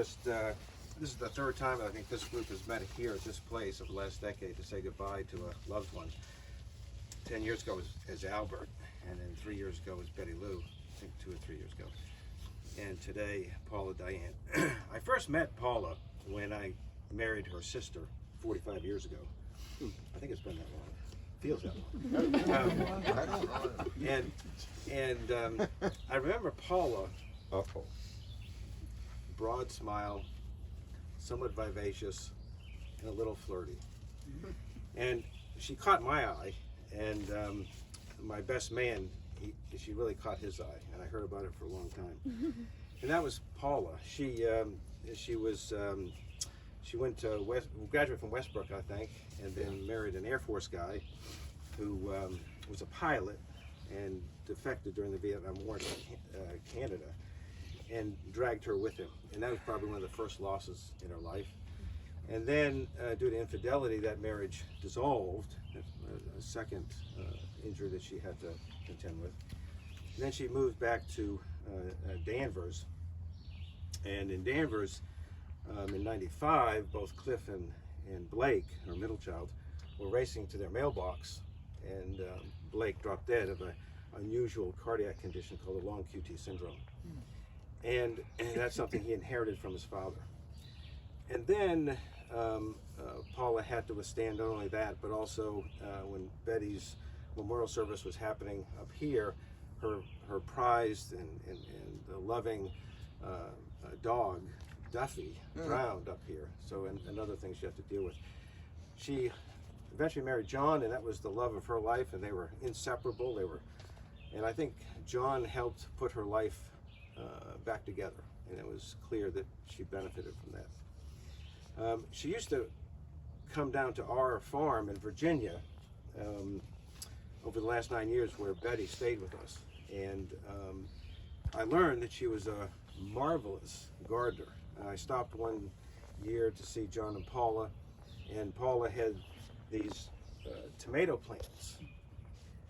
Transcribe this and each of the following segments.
just, this is the third time I think this group has met here at this place over the last decade to say goodbye to a loved one. 10 years ago was Albert, and then 3 years ago was Betty Lou, I think 2 or 3 years ago. And today, Paula Diane. I first met Paula when I married her sister 45 years ago. I think it's been that long. Feels that long. And I remember Paula, broad smile, somewhat vivacious, and a little flirty. And she caught my eye, and my best man, she really caught his eye, and I heard about it for a long time. And that was Paula. She went to graduated from Westbrook, I think, and then married an Air Force guy who was a pilot and defected during the Vietnam War to Canada, and dragged her with him. And that was probably one of the first losses in her life. And then, due to infidelity, that marriage dissolved, a second injury that she had to contend with. And then she moved back to Danvers. And in Danvers, in '95, both Cliff and Blake, her middle child, were racing to their mailbox, and Blake dropped dead of an unusual cardiac condition called a long QT syndrome. And that's something he inherited from his father. And then Paula had to withstand not only that, but also when Betty's memorial service was happening up here, her prized and loving dog, Duffy, drowned up here. So, and other things she had to deal with. She eventually married John, and that was the love of her life, and they were inseparable. And I think John helped put her life back together, and it was clear that she benefited from that. She used to come down to our farm in Virginia over the last 9 years, where Betty stayed with us, and I learned that she was a marvelous gardener. I stopped one year to see John and Paula had these tomato plants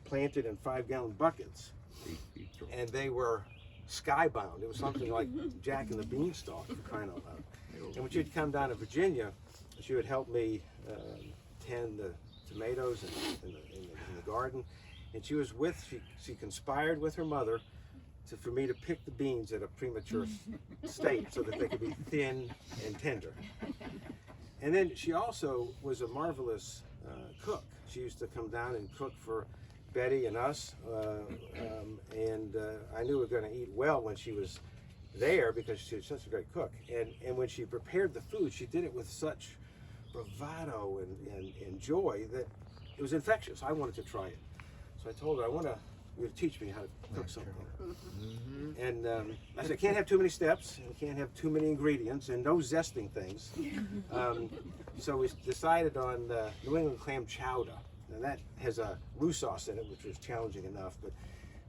planted in 5-gallon buckets, and they were skybound. It was something like Jack and the Beanstalk, for crying out loud. And when she'd come down to Virginia, she would help me tend the tomatoes in the garden. And she conspired with her mother for me to pick the beans at a premature state so that they could be thin and tender. And then she also was a marvelous cook. She used to come down and cook for Betty and us, and I knew we were going to eat well when she was there because she was such a great cook. And when she prepared the food, she did it with such bravado and joy that it was infectious. I wanted to try it. So I told her, you to teach me how to cook something. And I said, I can't have too many steps, and can't have too many ingredients, and no zesting things. So we decided on New England clam chowder. And that has a roux sauce in it, which was challenging enough, but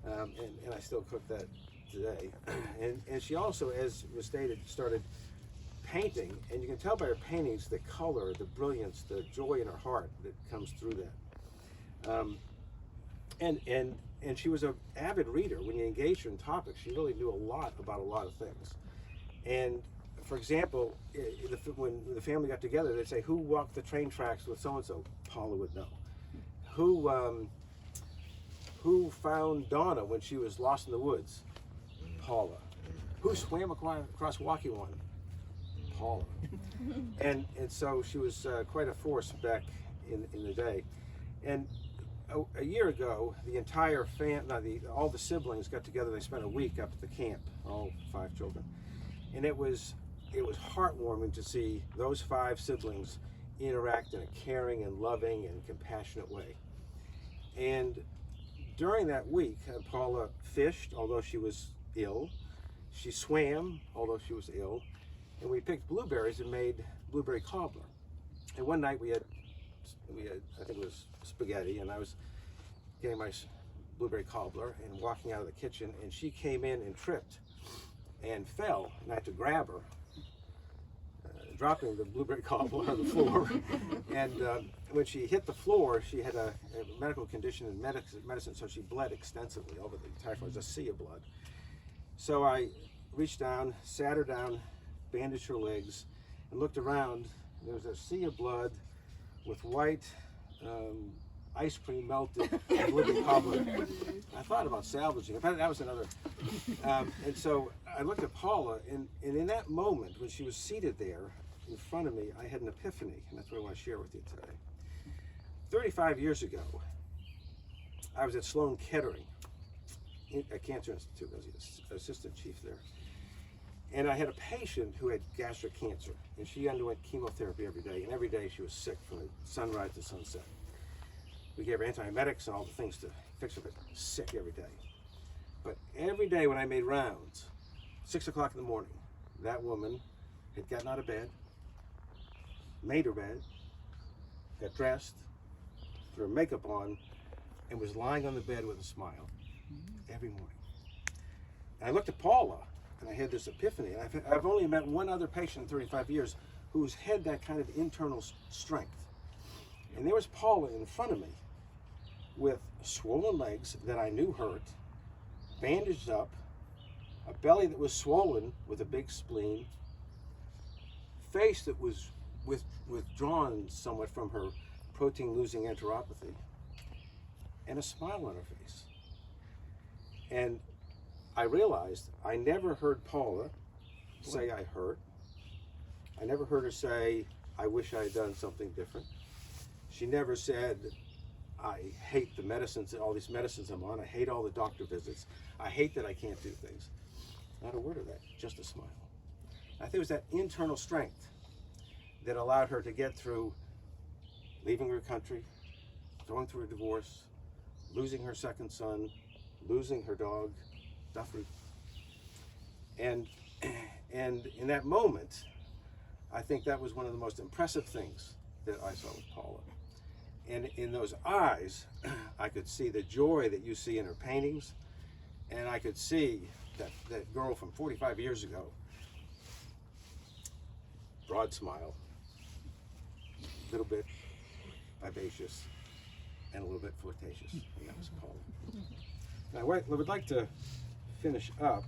and I still cook that today. And she also, as was stated, started painting, and you can tell by her paintings the color, the brilliance, the joy in her heart that comes through that. And she was an avid reader. When you engaged her in topics, she really knew a lot about a lot of things. And for example, when the family got together, they'd say, who walked the train tracks with so-and-so? Paula would know. Who found Donna when she was lost in the woods? Paula. Who swam across Waukee? Paula. And so she was quite a force back in the day. And a year ago, the entire all the siblings got together. They spent a week up at the camp, all 5 children, and it was heartwarming to see those 5 siblings interact in a caring and loving and compassionate way. And during that week, Paula fished, although she was ill. She swam, although she was ill. And we picked blueberries and made blueberry cobbler. And one night we had I think it was spaghetti, and I was getting my blueberry cobbler and walking out of the kitchen, and she came in and tripped and fell, and I had to grab her, dropping the blueberry cobbler on the floor. And when she hit the floor, she had a medical condition in medicine, so she bled extensively over the entire floor. It was a sea of blood. So I reached down, sat her down bandaged her legs, and looked around. There was a sea of blood with white ice cream melted and living cobbler. I thought about salvaging it, but that was another. And so I looked at Paula, and in that moment, when she was seated there in front of me, I had an epiphany, and that's what I want to share with you today. 35 years ago, I was at Sloan Kettering, a cancer institute. I was the assistant chief there. And I had a patient who had gastric cancer, and she underwent chemotherapy every day, and every day she was sick from sunrise to sunset. We gave her antiemetics and all the things to fix her, but sick every day. But every day when I made rounds, 6 o'clock in the morning, that woman had gotten out of bed, made her bed, got dressed, put her makeup on, and was lying on the bed with a smile every morning. And I looked at Paula, and I had this epiphany. And I've only met one other patient in 35 years who's had that kind of internal strength. And there was Paula in front of me with swollen legs that I knew hurt, bandaged up, a belly that was swollen with a big spleen, face that was withdrawn somewhat from her protein-losing enteropathy, and a smile on her face. And I realized I never heard Paula say I hurt. I never heard her say, I wish I had done something different. She never said, I hate the medicines, all these medicines I'm on. I hate all the doctor visits. I hate that I can't do things. Not a word of that, just a smile. I think it was that internal strength that allowed her to get through leaving her country, going through a divorce, losing her second son, losing her dog, Duffy. And in that moment, I think that was one of the most impressive things that I saw with Paula. And in those eyes, I could see the joy that you see in her paintings, and I could see that girl from 45 years ago, broad smile, a little bit vivacious, and a little bit flirtatious, and that was Paula. Now, I would like to finish up.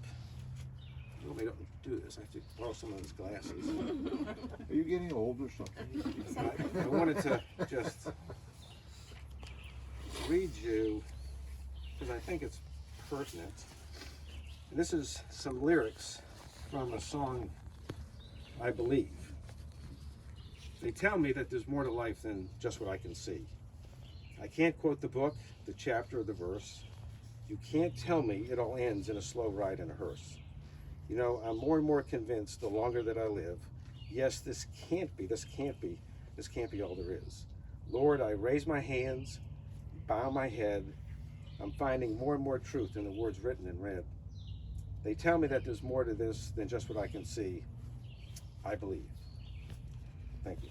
I normally don't do this. I have to borrow some of his glasses. Are you getting old or something? I wanted to just read you, because I think it's pertinent. And this is some lyrics from a song, I Believe. They tell me that there's more to life than just what I can see. I can't quote the book, the chapter, or the verse. You can't tell me it all ends in a slow ride in a hearse. You know, I'm more and more convinced the longer that I live, yes, this can't be all there is. Lord, I raise my hands, bow my head. I'm finding more and more truth in the words written and read. They tell me that there's more to this than just what I can see. I believe. Thank you.